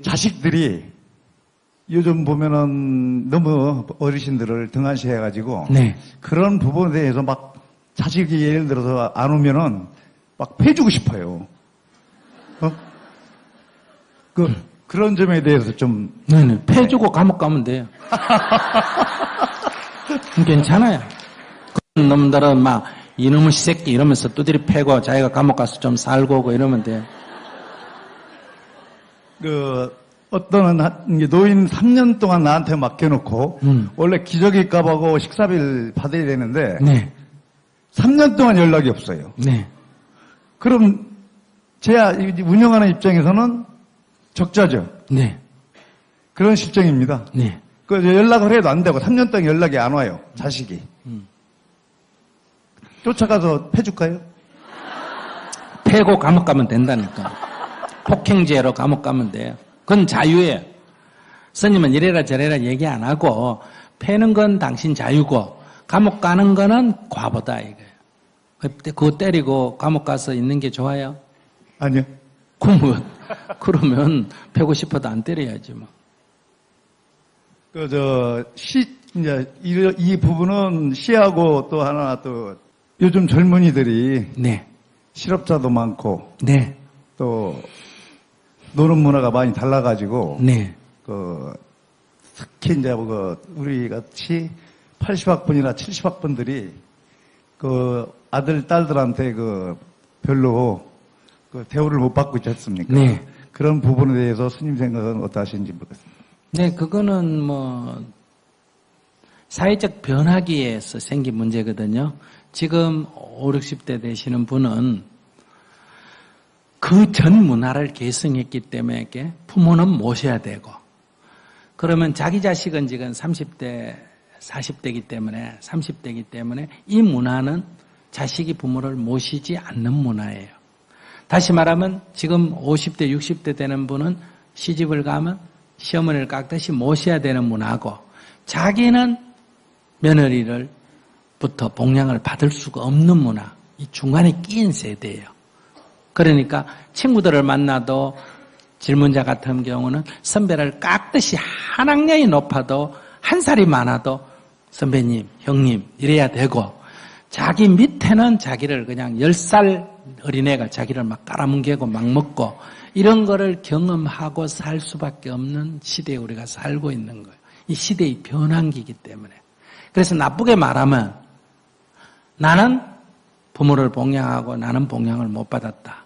자식들이 요즘 보면은 너무 어르신들을 등한시해가지고 네. 그런 부분에 대해서 막 자식이 예를 들어서 안 오면은 막 패주고 싶어요. 그런 점에 대해서 좀. 네네. 패주고 감옥 가면 돼요. 괜찮아요. 그런 놈들은 막 이놈의 새끼 이러면서 두드리 패고 자기가 감옥 가서 좀 살고 오고 이러면 돼요. 어떤 노인 3년 동안 나한테 맡겨놓고 원래 기저귀값하고 식사비를 받아야 되는데 네. 3년 동안 연락이 없어요. 네. 그럼 제가 운영하는 입장에서는 적자죠. 네. 그런 실정입니다. 네. 연락을 해도 안 되고 3년 동안 연락이 안 와요. 자식이. 쫓아가서 패줄까요? 패고 감옥 가면 된다니까. 폭행죄로 감옥 가면 돼요. 그건 자유예요. 스님은 이래라 저래라 얘기 안 하고 패는 건 당신 자유고 감옥 가는 거는 과보다 이거예요. 그거 때리고 감옥 가서 있는 게 좋아요? 아니요. 그러면 패고 싶어도 안 때려야지 뭐. 이제 이 부분은 시하고 또 하나 또 요즘 젊은이들이 네. 실업자도 많고 네. 또 노는 문화가 많이 달라가지고 네. 특히 이제 우리 같이 80학번이나 70학번들이 아들 딸들한테 별로 대우를 못 받고 있지 않습니까? 네. 그런 부분에 대해서 스님 생각은 어떠하신지 모르겠습니다. 네, 그거는 사회적 변화기에서 생긴 문제거든요. 지금 5, 60대 되시는 분은 그 전 문화를 계승했기 때문에 부모는 모셔야 되고, 그러면 자기 자식은 지금 30대, 40대이기 때문에, 30대이기 때문에 이 문화는 자식이 부모를 모시지 않는 문화예요. 다시 말하면 지금 50대, 60대 되는 분은 시집을 가면 시어머니를 깍듯이 모셔야 되는 문화고, 자기는 며느리를부터 봉양을 받을 수가 없는 문화, 이 중간에 끼인 세대예요. 그러니까 친구들을 만나도 질문자 같은 경우는 선배를 깍듯이 한 학년이 높아도 한 살이 많아도 선배님, 형님 이래야 되고, 자기 밑에는 자기를 그냥 10살 어린애가 자기를 막 깔아뭉개고 막 먹고, 이런 거를 경험하고 살 수밖에 없는 시대에 우리가 살고 있는 거예요. 이 시대의 변환기이기 때문에. 그래서 나쁘게 말하면 나는 부모를 봉양하고 나는 봉양을 못 받았다.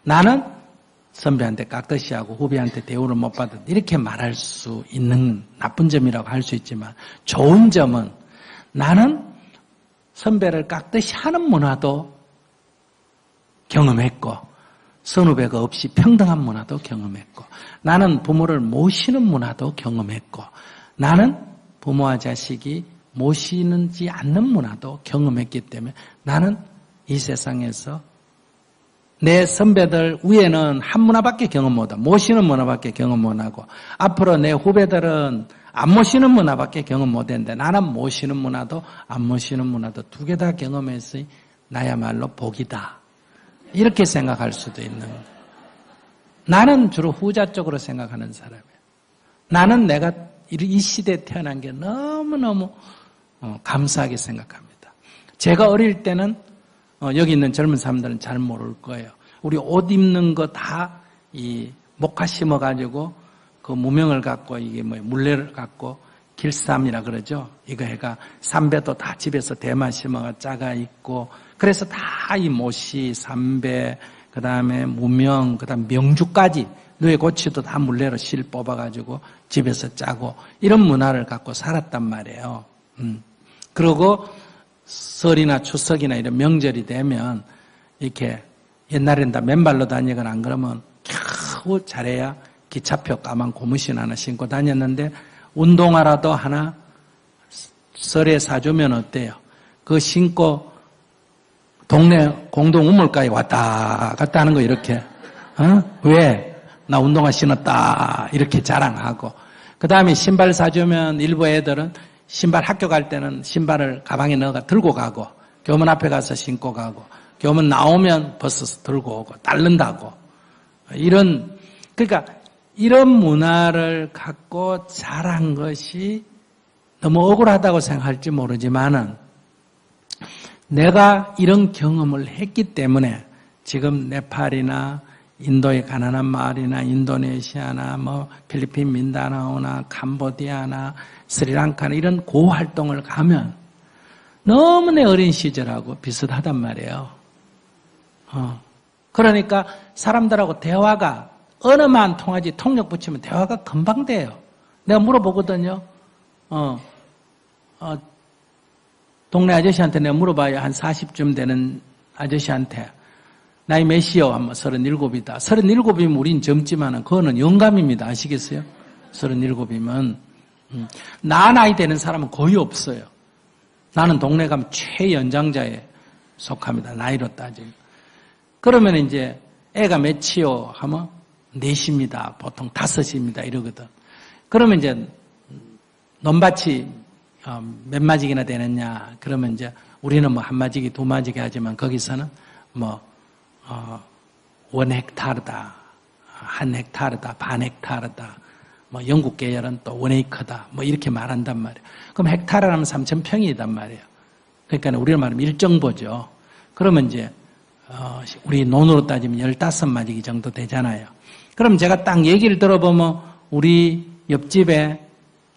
나는 선배한테 깍듯이 하고 후배한테 대우를 못 받았다. 이렇게 말할 수 있는 나쁜 점이라고 할 수 있지만, 좋은 점은 나는 선배를 깍듯이 하는 문화도 경험했고, 선후배가 없이 평등한 문화도 경험했고, 나는 부모를 모시는 문화도 경험했고, 나는 부모와 자식이 모시는지 않는 문화도 경험했기 때문에 나는 이 세상에서 내 선배들 위에는 한 문화밖에 경험 못하고 모시는 문화밖에 경험 못하고, 앞으로 내 후배들은 안 모시는 문화밖에 경험 못했는데 나는 모시는 문화도 안 모시는 문화도 두 개 다 경험했으니 나야말로 복이다. 이렇게 생각할 수도 있는 거예요. 나는 주로 후자 쪽으로 생각하는 사람이에요. 나는 내가 이 시대에 태어난 게 너무너무 감사하게 생각합니다. 제가 어릴 때는 여기 있는 젊은 사람들은 잘 모를 거예요. 우리 옷 입는 거 다 이 목화 심어가지고 그 무명을 갖고 이게 물레를 갖고 길쌈이라 그러죠. 이거 해가 삼배도 다 집에서 대만 심어가 짜가 있고, 그래서 다 이 모시, 삼배, 그 다음에 무명, 그 다음 명주까지 뇌 고치도 다 물레로 실 뽑아가지고 집에서 짜고, 이런 문화를 갖고 살았단 말이에요. 그리고 설이나 추석이나 이런 명절이 되면 이렇게 옛날엔 다 맨발로 다니거나 안 그러면 겨우 잘해야 기차표 까만 고무신 하나 신고 다녔는데, 운동화라도 하나 설에 사주면 어때요? 그거 신고 동네 공동 우물가에 왔다 갔다 하는 거 이렇게. 왜? 나 운동화 신었다. 이렇게 자랑하고. 그 다음에 신발 사주면 일부 애들은 신발 학교 갈 때는 신발을 가방에 넣어가 들고 가고, 교문 앞에 가서 신고 가고, 교문 나오면 벗어서 들고 오고, 딸른다고. 그러니까 이런 문화를 갖고 자란 것이 너무 억울하다고 생각할지 모르지만은 내가 이런 경험을 했기 때문에 지금 네팔이나 인도의 가난한 마을이나 인도네시아나 뭐 필리핀 민다나오나 캄보디아나 스리랑카나 이런 고활동을 가면 너무 내 어린 시절하고 비슷하단 말이에요. 그러니까 사람들하고 대화가 언어만 통하지 통역 붙이면 대화가 금방 돼요. 내가 물어보거든요. 동네 아저씨한테 내가 물어봐요. 한 40쯤 되는 아저씨한테 나이 몇이요? 하면 37이다. 37이면 우린 젊지만은 그거는 영감입니다. 아시겠어요? 37이면 나 나이 되는 사람은 거의 없어요. 나는 동네 가면 최연장자에 속합니다. 나이로 따지면. 그러면 이제 애가 몇이요? 하면 4입니다. 보통 5입니다. 이러거든. 그러면 이제 논밭이 몇 마지기나 되느냐? 그러면 이제 우리는 뭐 한 마지기, 두 마지기 하지만 거기서는 뭐 1헥타르다, 한 헥타르다, 반 헥타르다, 뭐 영국 계열은 또 1에이커다, 뭐 이렇게 말한단 말이에요. 그럼 헥타르라면 3,000평이란 말이에요. 그러니까 우리가 말하면 일정보죠. 그러면 이제 우리 논으로 따지면 15마지기 정도 되잖아요. 그럼 제가 딱 얘기를 들어보면 우리 옆집에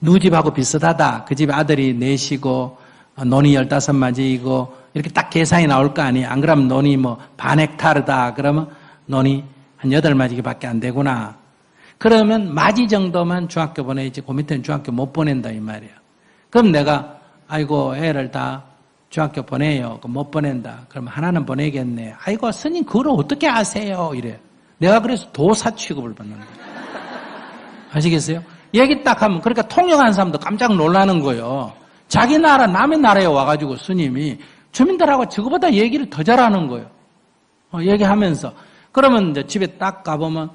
누구 집하고 비슷하다. 그 집에 아들이 4이고 논이 15마지이고 이렇게 딱 계산이 나올 거 아니에요. 안 그러면 논이 뭐 반 헥타르다. 그러면 논이 한 8마지기밖에 안 되구나. 그러면 마지 정도만 중학교 보내야지 그 밑에는 중학교 못 보낸다 이 말이에요. 그럼 내가 아이고 애를 다 중학교 보내요. 그럼 못 보낸다. 그럼 하나는 보내겠네. 아이고 스님 그걸 어떻게 아세요? 이래. 내가 그래서 도사 취급을 받는 거예요. 아시겠어요? 얘기 딱 하면 그러니까 통역하는 사람도 깜짝 놀라는 거예요. 자기 나라 남의 나라에 와가지고 스님이 주민들하고 저거보다 얘기를 더 잘하는 거예요. 얘기하면서 그러면 이제 집에 딱 가보면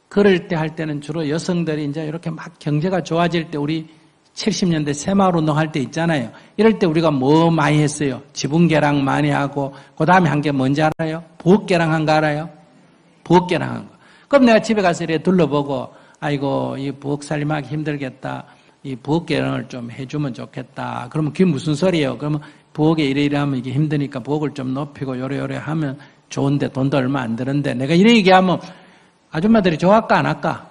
그럴 때 할 때는 주로 여성들이 이제 이렇게 막 경제가 좋아질 때 우리 70년대 새마을 운동할 때 있잖아요. 이럴 때 우리가 뭐 많이 했어요? 지붕계랑 많이 하고 그 다음에 한 게 뭔지 알아요? 부엌계랑 한 거 알아요? 부엌계랑 한 거. 그럼 내가 집에 가서 이렇게 둘러보고 아이고 이 부엌 살림하기 힘들겠다. 이 부엌계량을 좀 해주면 좋겠다. 그러면 그게 무슨 소리예요? 그러면 부엌에 이래 하면 이게 힘드니까 부엌을 좀 높이고 요래 하면 좋은데 돈도 얼마 안 드는데 내가 이래 얘기하면 아줌마들이 좋아할까 안 할까?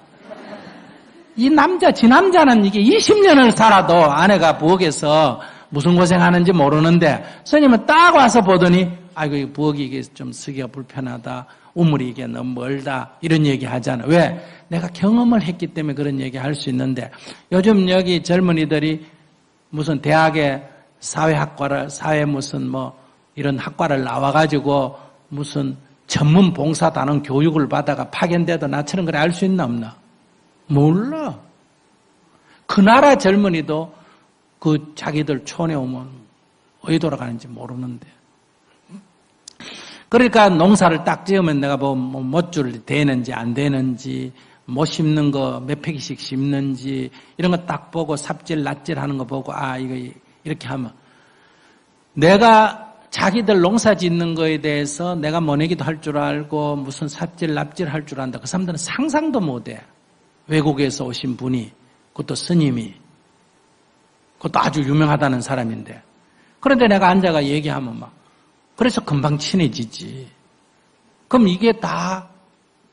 지 남자는 이게 20년을 살아도 아내가 부엌에서 무슨 고생하는지 모르는데 스님은 딱 와서 보더니 아이고 이 부엌이 이게 좀 쓰기가 불편하다. 우물이 이게 너무 멀다. 이런 얘기 하잖아. 왜? 내가 경험을 했기 때문에 그런 얘기 할 수 있는데 요즘 여기 젊은이들이 무슨 대학에 사회 무슨 뭐 이런 학과를 나와가지고 무슨 전문 봉사단원 교육을 받아가 파견돼도 나처럼 그래 알 수 있나 없나? 몰라. 그 나라 젊은이도 그 자기들 촌에 오면 어디 돌아가는지 모르는데. 그러니까 농사를 딱 지으면 내가 뭐 못줄 되는지 안 되는지 못 심는 거 몇 팩씩 심는지 이런 거 딱 보고 삽질 낫질 하는 거 보고 아 이거 이렇게 하면 내가 자기들 농사 짓는 거에 대해서 내가 모내기도 할 줄 알고 무슨 삽질 납질 할 줄 안다. 그 사람들은 상상도 못해. 외국에서 오신 분이 그것도 스님이 그것도 아주 유명하다는 사람인데 그런데 내가 앉아가 얘기하면 막 그래서 금방 친해지지. 그럼 이게 다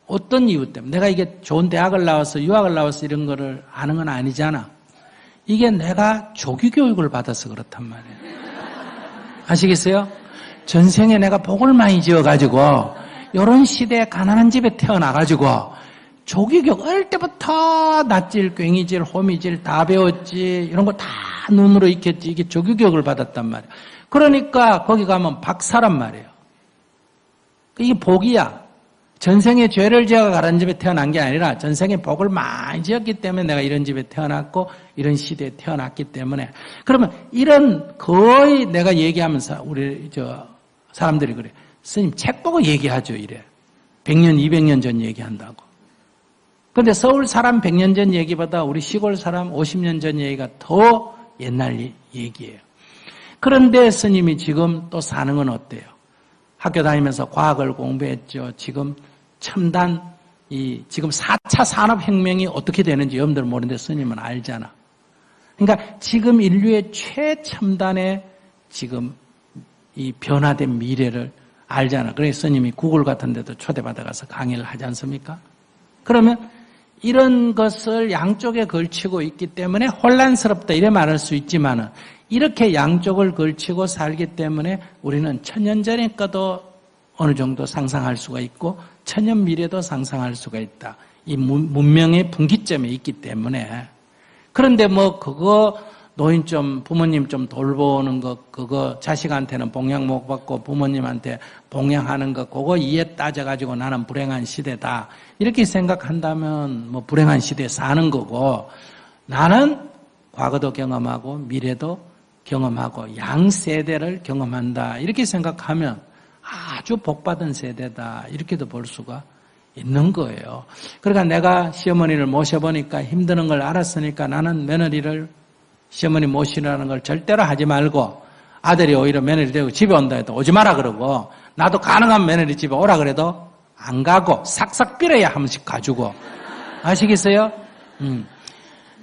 어떤 이유 때문에 내가 이게 좋은 대학을 나와서 유학을 나와서 이런 거를 아는 건 아니잖아. 이게 내가 조기 교육을 받아서 그렇단 말이에요. 아시겠어요? 전생에 내가 복을 많이 지어가지고 이런 시대에 가난한 집에 태어나가지고 조기교육 어릴 때부터 낫질, 괭이질, 호미질 다 배웠지. 이런 거 다 눈으로 익혔지. 이게 조기교육을 받았단 말이에요. 그러니까 거기 가면 박사란 말이에요. 이게 복이야. 전생에 죄를 지어가 가난 집에 태어난 게 아니라 전생에 복을 많이 지었기 때문에 내가 이런 집에 태어났고 이런 시대에 태어났기 때문에 그러면 이런 거의 내가 얘기하면서 우리 사람들이 그래. 스님 책 보고 얘기하죠 이래. 100년, 200년 전 얘기한다고. 그런데 서울 사람 100년 전 얘기보다 우리 시골 사람 50년 전 얘기가 더 옛날 얘기예요. 그런데 스님이 지금 또 사는 건 어때요? 학교 다니면서 과학을 공부했죠. 지금 첨단 지금 4차 산업혁명이 어떻게 되는지 여러분들 모르는데 스님은 알잖아. 그러니까 지금 인류의 최첨단의 지금 이 변화된 미래를 알잖아. 그래서 스님이 구글 같은 데도 초대받아가서 강의를 하지 않습니까? 그러면 이런 것을 양쪽에 걸치고 있기 때문에 혼란스럽다 이래 말할 수 있지만은 이렇게 양쪽을 걸치고 살기 때문에 우리는 천년 전의 것도 어느 정도 상상할 수가 있고 천년 미래도 상상할 수가 있다. 이 문명의 분기점에 있기 때문에. 그런데 뭐 그거 노인 좀 부모님 좀 돌보는 거 그거 자식한테는 봉양 못 받고 부모님한테 봉양하는 거 그거 이해 따져가지고 나는 불행한 시대다 이렇게 생각한다면 뭐 불행한 시대에 사는 거고 나는 과거도 경험하고 미래도 경험하고 양세대를 경험한다 이렇게 생각하면 아주 복받은 세대다 이렇게도 볼 수가 있는 거예요. 그러니까 내가 시어머니를 모셔보니까 힘드는 걸 알았으니까 나는 며느리를 시어머니 모시라는 걸 절대로 하지 말고 아들이 오히려 며느리 되고 집에 온다 해도 오지 마라 그러고 나도 가능한 며느리 집에 오라 그래도 안 가고 싹싹 빌어야 한 번씩 가주고 아시겠어요?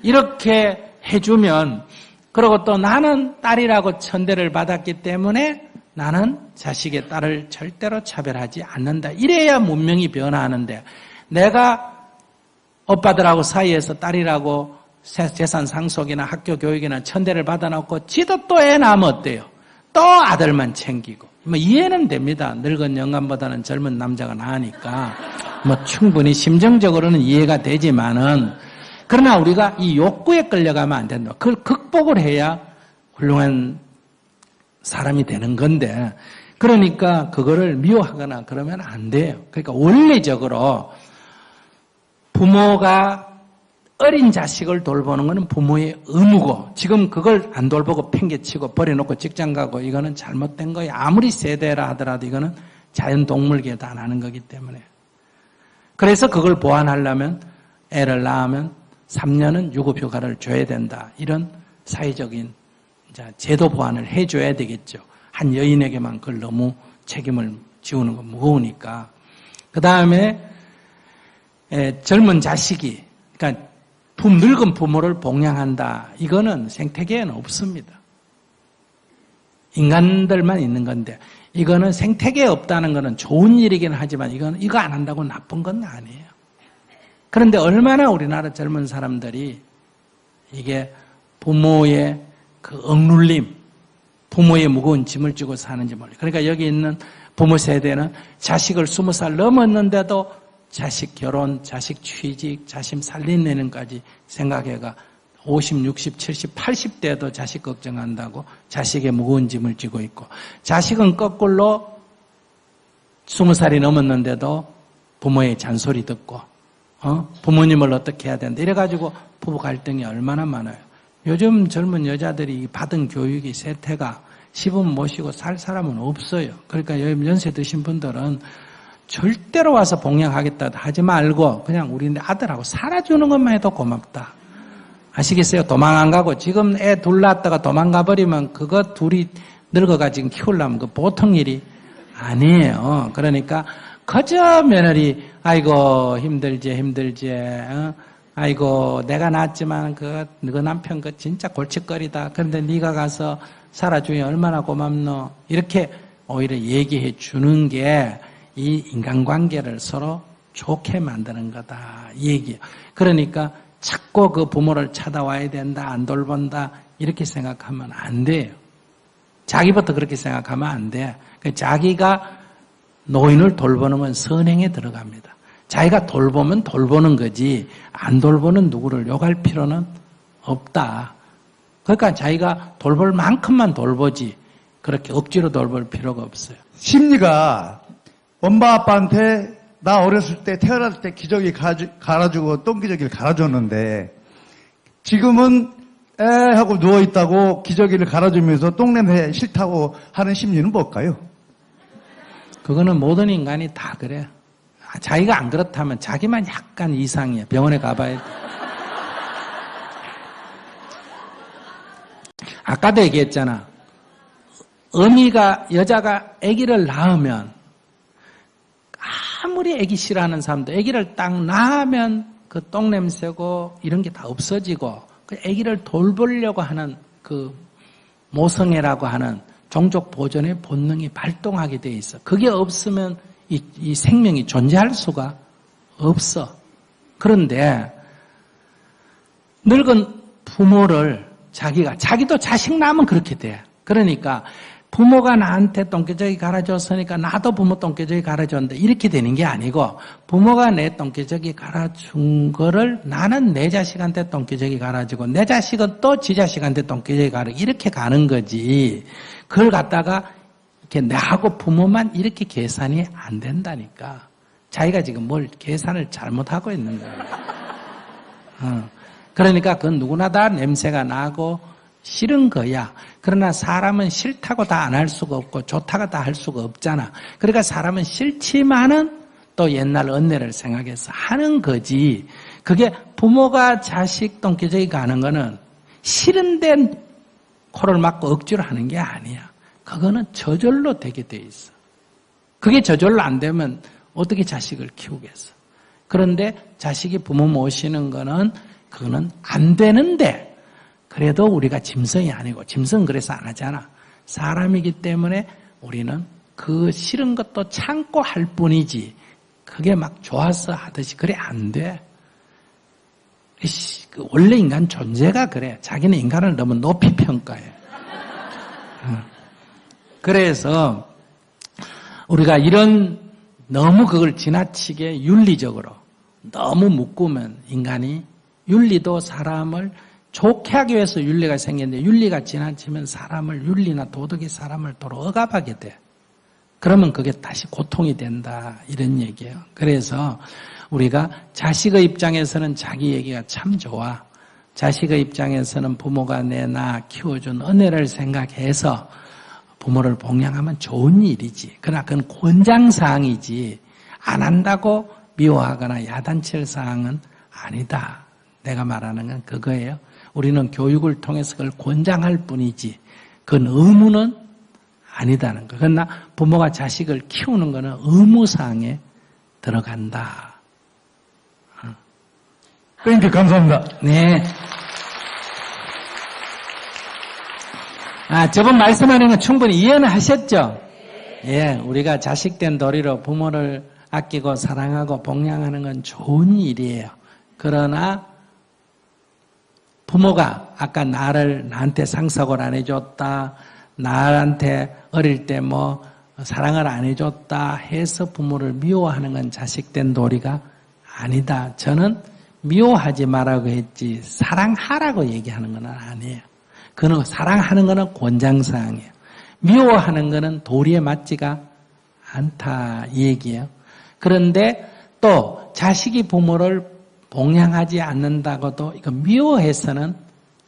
이렇게 해주면 그리고 또 나는 딸이라고 천대를 받았기 때문에 나는 자식의 딸을 절대로 차별하지 않는다. 이래야 문명이 변화하는데 내가 오빠들하고 사이에서 딸이라고 재산 상속이나 학교 교육이나 천대를 받아놓고 지도 또 애 낳으면 어때요? 또 아들만 챙기고 뭐 이해는 됩니다. 늙은 영감보다는 젊은 남자가 나으니까 뭐 충분히 심정적으로는 이해가 되지만은 그러나 우리가 이 욕구에 끌려가면 안 된다. 그걸 극복을 해야 훌륭한 사람이 되는 건데 그러니까 그거를 미워하거나 그러면 안 돼요. 그러니까 원리적으로 부모가 어린 자식을 돌보는 것은 부모의 의무고 지금 그걸 안 돌보고 팽개치고 버려놓고 직장 가고 이거는 잘못된 거예요. 아무리 세대라 하더라도 이거는 자연동물계도 안 하는 거기 때문에. 그래서 그걸 보완하려면 애를 낳으면 3년은 유급휴가를 줘야 된다. 이런 사회적인 제도 보완을 해줘야 되겠죠. 한 여인에게만 그걸 너무 책임을 지우는 건 무거우니까. 그 다음에 젊은 자식이 그러니까 늙은 부모를 봉양한다. 이거는 생태계에는 없습니다. 인간들만 있는 건데 이거는 생태계에 없다는 거는 좋은 일이긴 하지만 이거 안 한다고 나쁜 건 아니에요. 그런데 얼마나 우리나라 젊은 사람들이 이게 부모의 그 억눌림, 부모의 무거운 짐을 지고 사는지 몰라요. 그러니까 여기 있는 부모 세대는 자식을 20살 넘었는데도 자식 결혼, 자식 취직, 자식 살림내는까지 생각해가 50, 60, 70, 80대도 자식 걱정한다고 자식의 무거운 짐을 지고 있고 자식은 거꾸로 20살이 넘었는데도 부모의 잔소리 듣고 부모님을 어떻게 해야 된다 이래가지고 부부 갈등이 얼마나 많아요. 요즘 젊은 여자들이 받은 교육이 세태가 시부모 모시고 살 사람은 없어요. 그러니까 연세 드신 분들은 절대로 와서 봉양하겠다 하지 말고 그냥 우리 아들하고 살아주는 것만 해도 고맙다. 아시겠어요? 도망 안 가고 지금 애 둘 낳았다가 도망가 버리면 그거 둘이 늙어가지고 키우려면 그 보통 일이 아니에요. 그러니까 그저 며느리 아이고 힘들지 아이고 내가 낳았지만 너 남편 그 진짜 골칫거리다. 그런데 네가 가서 살아주니 얼마나 고맙노. 이렇게 오히려 얘기해 주는 게 이 인간관계를 서로 좋게 만드는 거다. 이 얘기예요. 그러니까 자꾸 그 부모를 찾아와야 된다. 안 돌본다. 이렇게 생각하면 안 돼요. 자기부터 그렇게 생각하면 안 돼. 자기가 노인을 돌보는 건 선행에 들어갑니다. 자기가 돌보면 돌보는 거지 안 돌보는 누구를 욕할 필요는 없다. 그러니까 자기가 돌볼 만큼만 돌보지 그렇게 억지로 돌볼 필요가 없어요. 심리가 엄마 아빠한테 나 어렸을 때 태어날 때 기저귀 갈아주고 똥기저귀를 갈아줬는데 지금은 에 하고 누워있다고 기저귀를 갈아주면서 똥냄새 싫다고 하는 심리는 뭘까요? 그거는 모든 인간이 다 그래. 자기가 안 그렇다면 자기만 약간 이상해. 병원에 가봐야 돼. 아까도 얘기했잖아. 여자가 아기를 낳으면 아무리 애기 싫어하는 사람도 애기를 딱 낳으면 그 똥냄새고 이런 게 다 없어지고 그 애기를 돌보려고 하는 그 모성애라고 하는 종족 보존의 본능이 발동하게 돼 있어. 그게 없으면 이 생명이 존재할 수가 없어. 그런데 늙은 부모를 자기도 자식 낳으면 그렇게 돼. 그러니까 부모가 나한테 똥개저기 갈아줬으니까 나도 부모 똥개저기 갈아줬는데 이렇게 되는 게 아니고 부모가 내 똥개저기 갈아준 거를 나는 내 자식한테 똥개저기 갈아주고 내 자식은 또 지 자식한테 똥개저기 갈아주고 이렇게 가는 거지. 그걸 갖다가 이렇게 나하고 부모만 이렇게 계산이 안 된다니까. 자기가 지금 뭘 계산을 잘못하고 있는 거예요. 그러니까 그건 누구나 다 냄새가 나고 싫은 거야. 그러나 사람은 싫다고 다 안 할 수가 없고 좋다고 다 할 수가 없잖아. 그러니까 사람은 싫지만은 또 옛날 언내를 생각해서 하는 거지. 그게 부모가 자식 똥개저기 가는 거는 싫은데 코를 막고 억지로 하는 게 아니야. 그거는 저절로 되게 돼 있어. 그게 저절로 안 되면 어떻게 자식을 키우겠어. 그런데 자식이 부모 모시는 거는 그거는 안 되는데 그래도 우리가 짐승이 아니고 짐승은 그래서 안 하잖아. 사람이기 때문에 우리는 그 싫은 것도 참고 할 뿐이지 그게 막 좋아서 하듯이 그래 안 돼. 원래 인간 존재가 그래. 자기는 인간을 너무 높이 평가해. 그래서 우리가 이런 너무 그걸 지나치게 윤리적으로 너무 묶으면 인간이 윤리도 사람을 좋게 하기 위해서 윤리가 생겼는데 윤리가 지나치면 사람을 윤리나 도덕이 사람을 도로 억압하게 돼. 그러면 그게 다시 고통이 된다 이런 얘기예요. 그래서 우리가 자식의 입장에서는 자기 얘기가 참 좋아. 자식의 입장에서는 부모가 나 키워준 은혜를 생각해서 부모를 봉양하면 좋은 일이지. 그러나 그건 권장사항이지 안 한다고 미워하거나 야단칠 사항은 아니다. 내가 말하는 건 그거예요. 우리는 교육을 통해서 그걸 권장할 뿐이지 그건 의무는 아니다는 거. 그러나 부모가 자식을 키우는 거는 의무사항에 들어간다. 땡큐 감사합니다. 네. 저번 말씀하는 건 충분히 이해는 하셨죠? 예, 우리가 자식된 도리로 부모를 아끼고 사랑하고 봉양하는 건 좋은 일이에요. 그러나 부모가 아까 나한테 상속을 안 해줬다, 나한테 어릴 때 사랑을 안 해줬다 해서 부모를 미워하는 건 자식된 도리가 아니다. 저는 미워하지 말라고 했지 사랑하라고 얘기하는 건 아니에요. 그는 사랑하는 거는 권장사항이에요. 미워하는 거는 도리에 맞지가 않다 이 얘기예요. 그런데 또 자식이 부모를 봉양하지 않는다고도 이거 미워해서는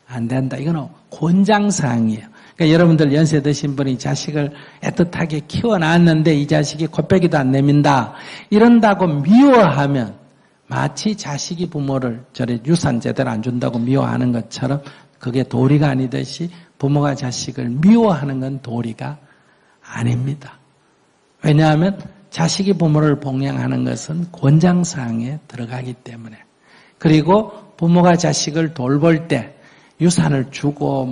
안 된다. 이거는 권장사항이에요. 그러니까 여러분들 연세 드신 분이 자식을 애틋하게 키워놨는데 이 자식이 콧배기도 안 내민다. 이런다고 미워하면 마치 자식이 부모를 저래 유산 제대로 안 준다고 미워하는 것처럼 그게 도리가 아니듯이 부모가 자식을 미워하는 건 도리가 아닙니다. 왜냐하면 자식이 부모를 봉양하는 것은 권장사항에 들어가기 때문에. 그리고 부모가 자식을 돌볼 때 유산을 주고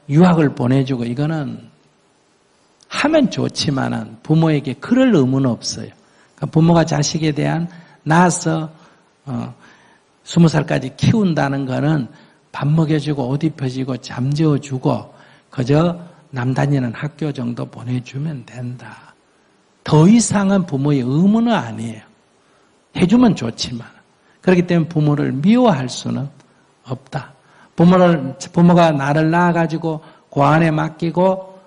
유학을 보내주고 이거는 하면 좋지만은 부모에게 그럴 의무는 없어요. 그러니까 부모가 자식에 대한 낳아서 20살까지 키운다는 거는 밥 먹여주고 옷 입혀주고 잠재워주고 그저 남 다니는 학교 정도 보내주면 된다. 더 이상은 부모의 의무는 아니에요. 해주면 좋지만. 그렇기 때문에 부모를 미워할 수는 없다. 부모가 나를 낳아가지고 고안에 맡기고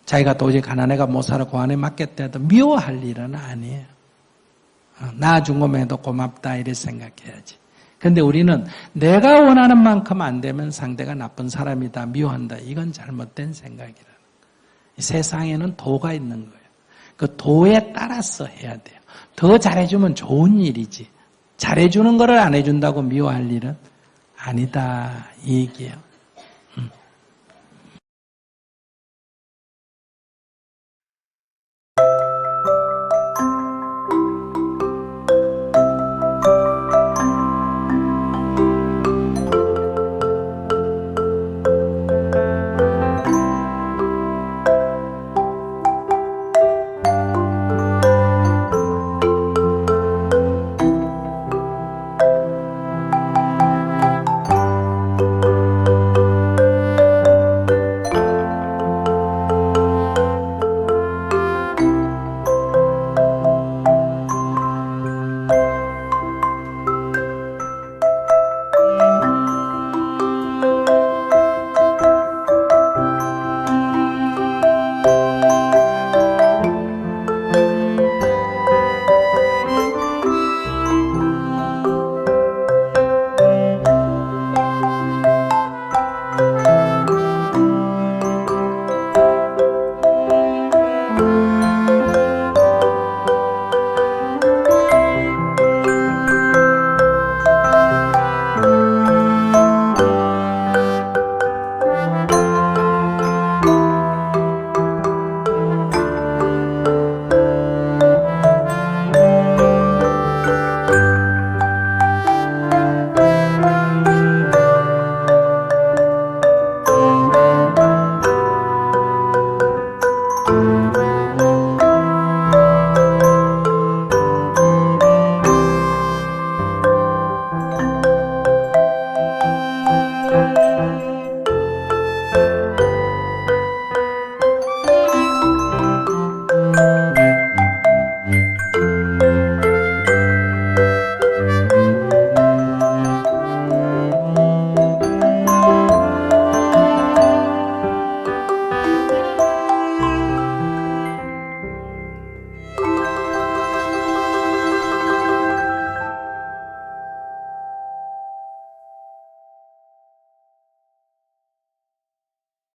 자기가 도저히 가난해가 못 살아 고안에 맡겼다 해도 미워할 일은 아니에요. 낳아준 것만 해도 고맙다 이렇게 생각해야지. 근데 우리는 내가 원하는 만큼 안 되면 상대가 나쁜 사람이다, 미워한다. 이건 잘못된 생각이라는 거예요. 이 세상에는 도가 있는 거예요. 그 도에 따라서 해야 돼요. 더 잘해주면 좋은 일이지. 잘해주는 거를 안 해준다고 미워할 일은 아니다. 이 얘기예요.